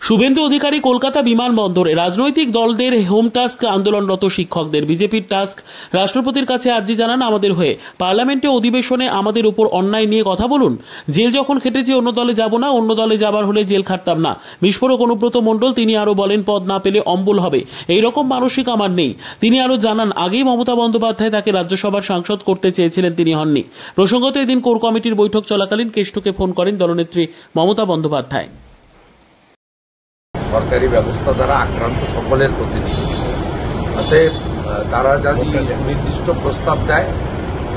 শুভেন্দু অধিকারী কলকাতা বিমানবন্দরে রাজনৈতিক দলদের home task আন্দোলনরত শিক্ষকদের বিজেপির টাস্ক রাষ্ট্রপতির কাছে আর্জি জানান আমাদের হয়ে পার্লামেন্টে অধিবেশনে আমাদের উপর অন্যায় নিয়ে কথা বলুন। জেল যখন খেটেছি অন্য দলে যাব না, অন্য দলে যাবার হলে জেল খাটতাম না। বিস্ফোরক অনুব্রত মণ্ডল তিনি আরো বলেন পদ না পেলে অম্বল হবে, এই রকম মানসিক আমার নেই। তিনি আরো জানান আগেই মমতা বন্দ্যোপাধ্যায় তাকে রাজ্যসভার সাংসদ করতে চেয়েছিলেন, তিনি হননি। প্রসঙ্গত এদিন কোর কমিটির বৈঠক চলাকালীন কেষ্টকে ফোন করেন দলনেত্রী মমতা বন্দ্যোপাধ্যায়। সরকারি ব্যবস্থা দ্বারা আক্রান্ত সকলের প্রতিনিধি, অতএব তারা যদি সুনির্দিষ্ট প্রস্তাব দেয়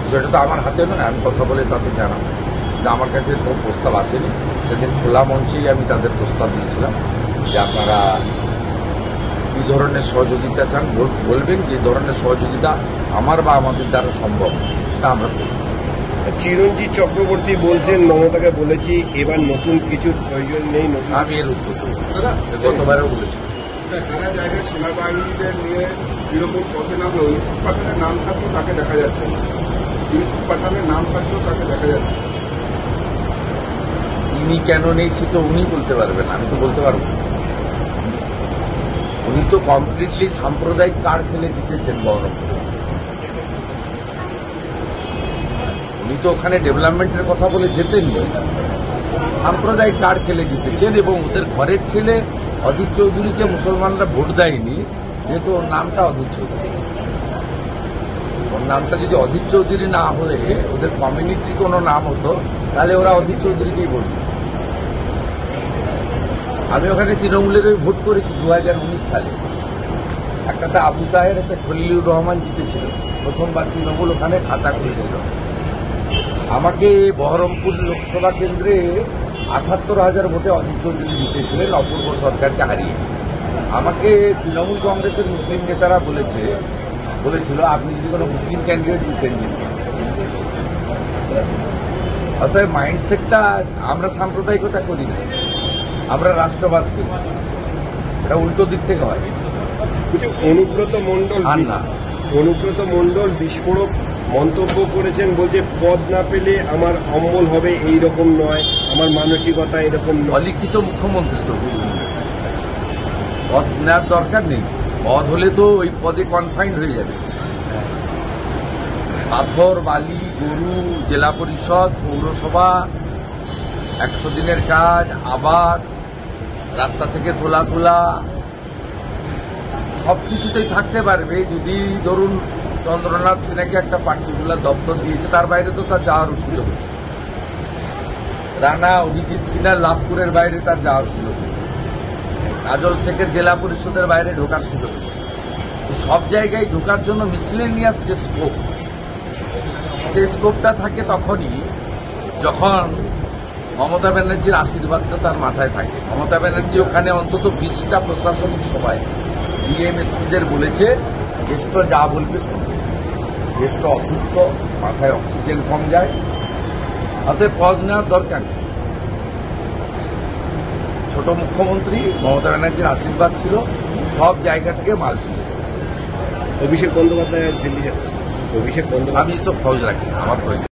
সেটা তো আমার হাতে নয়, আমি কথা বলে তাদের জানাবো। কিন্তু আমার কাছে কোনো প্রস্তাব আসেনি। সেদিন খোলা মঞ্চেই আমি তাদের প্রস্তাব দিয়েছিলাম যে আপনারা কী ধরনের সহযোগিতা চান বলবেন, যে ধরনের সহযোগিতা আমার বা আমাদের দ্বারা সম্ভব তা আমরা করব। চিরঞ্জিত চক্রবর্তী বলছেন মমতাকে বলেছি এবার নতুন কিছুর প্রয়োজন নেই। আমি এর উত্তর গতবারেও বলেছি। সারা জায়গায় সেনাবাহিনীদের নিয়ে তৃণমূল পথে নামলে ইউসুফ পাঠানের নাম থাকলেও তাকে দেখা যাচ্ছে না। ইউসুফ পাঠানের নাম থাকলেও তাকে দেখা যাচ্ছে না। তিনি কেন নেই সে তো উনি বলতে পারবেন, আমি তো বলতে পারবো। উনি তো কমপ্লিটলি সাম্প্রদায়িক কার্ড খেলে জিতেছেন বহরমপুরে। উনি তো ওখানে ডেভেলপমেন্টের কথা বলে জেতেননি, সাম্প্রদায়িক কার্ড খেলে জিতেছেন। এবং ওদের ঘরের ছেলে অধীর চৌধুরীকে মুসলমানরা ভোট দেয়নি, যেহেতু ওর নামটা অধীর চৌধুরী। ওর নামটা যদি অধীর চৌধুরী না হলে ওদের কমিউনিটির কোনো নাম হতো, তাহলে ওরা অধীর চৌধুরীকেই ভোট দিত। আমি ওখানে তৃণমূলের ভোট করেছি 2019 সালে। একটাতে আবু তাহের, একটা খলিলুর রহমান জিতেছিল। প্রথমবার তৃণমূল ওখানে খাতা খুলেছিল। আমাকে বহরমপুর লোকসভা কেন্দ্রে ৭৮,০০০ ভোটে অধীর চৌধুরী জিতেছিলেন অপূর্ব সরকারকে হারিয়ে। আমাকে তৃণমূল কংগ্রেসের মুসলিম নেতারা বলেছিল আপনি যদি কোনো মুসলিম ক্যান্ডিডেট দিতেন। অতএব মাইন্ডসেটটা আমরা সাম্প্রদায়িকতা করি না, আমরা রাষ্ট্রবাদ করি। এটা উল্টো দিক থেকে হয়। অনুব্রত মণ্ডল বিস্ফোরক মন্তব্য করেছেন, বলছে পদ না পেলে আমার অম্বল হবে, এই রকম নয়, আমার মানসিকতা এরকম নয়। অলিখিত মুখ্যমন্ত্রী তো পদ নেওয়ার দরকার নেই। পদ হলে তো ওই পদে কনফাইন্ড হয়ে যাবে। পাথর, বালি, গরু, জেলা পরিষদ, পৌরসভা, 100 দিনের কাজ, আবাস, রাস্তা থেকে তোলা সবকিছুতেই থাকতে পারবে যদি ধরুন চন্দ্রনাথ সিনহাকে একটা পার্টিকুলার দপ্তর দিয়েছে, তার বাইরে তো তার যাওয়ার সুযোগ। রানা অভিজিৎ সিনহার লাভপুরের বাইরে তার যাওয়ার সুযোগ। কাজল শেখের জেলা পরিষদের বাইরে ঢোকার সুযোগ। সব জায়গায় ঢোকার জন্য মিসলেনিয়াস যে স্কোপ, সেই স্কোপটা থাকে তখনই যখন মমতা ব্যানার্জির আশীর্বাদটা তার মাথায় থাকে। মমতা ব্যানার্জি ওখানে অন্তত 20টা প্রশাসনিক সভায় ডিএমএসপিদের বলেছে দেশটা যা বলবে শুনবে। দেশটা অসুস্থ, মাথায় অক্সিজেন কম যায়, অতএব পদ নেওয়ার দরকার নেই। ছোট মুখ্যমন্ত্রী, মমতা ব্যানার্জির আশীর্বাদ ছিল, সব জায়গা থেকে মাল তুলেছে। অভিষেক বন্দ্যোপাধ্যায় দিল্লি যাচ্ছে। আমি এসব খোঁজ রাখি, আমার প্রয়োজন।